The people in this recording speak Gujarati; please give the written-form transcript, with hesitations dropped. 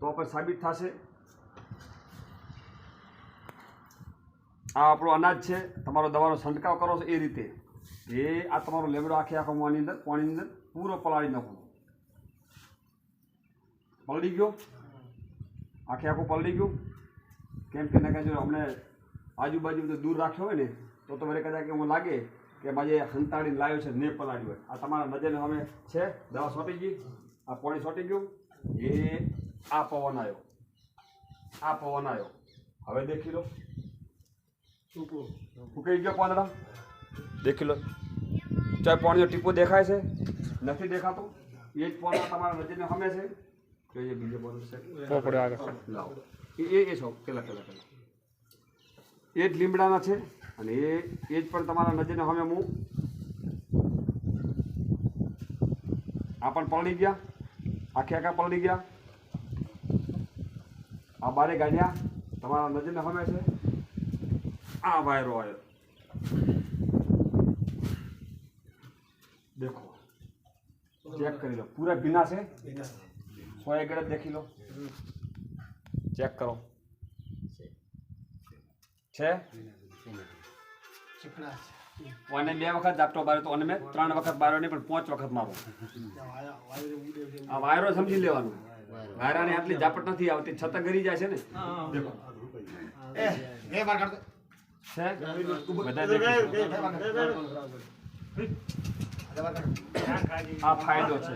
તો પણ સાબિત થશે. આ આપણો અનાજ છે, તમારો દવાનો છંટકાવ કરો છો એ રીતે એ આ તમારો લેમડો આખો મોની અંદર પાણીની અંદર પૂરો પલાળી નાખો. પલળી ગયો, આખું પલળી ગયું. કેમ કે નકા જો અમને આજુબાજુ બધું દૂર રાખ્યો હોય ને તો મને કદાચ એવું લાગે કે મારે હંતાડીને લાવ્યો છે ને પલાળ્યું હોય. આ તમારા નજરને અમે છે દવા છોટી ગઈ, આ પાણી છોટી ગયું. એ આ પવન આવ્યો, હવે દેખી લો ફૂંકાઈ ગયો પાંદડા. દેખી લો, ચાહે પાણીનો ટીપો દેખાય છે નથી દેખાતો, એ જ પાંદડા તમારા નજરને સામે છે. જોઈએ બીજો પાંદડો છે, લાવો એ છો પેલા એ જ લીમડાના છે અને એ જ પણ તમારા નજરને સામે હું આ પણ પલળી ગયા, આખા પલળી ગયા. આ બારે ગાડ્યા તમારા નજરને સામે છે. આ વાયરો આવ્યો, દેખો ચેક કરી લો, પૂરા ભીના છે. 100 એકડ દેખી લો, ચેક કરો છે. અને 2 વખત ઝાપટો માર્યો તો અને મેં 3 વખત માર્યો નહીં પણ 5 વખત મારો. આ વાયરો સમજી લેવાનું, વાયરાની આટલી ઝાપટ નથી આવતી છતાં ગરી જાય છે ને. દેખો આ ફાયદો છે.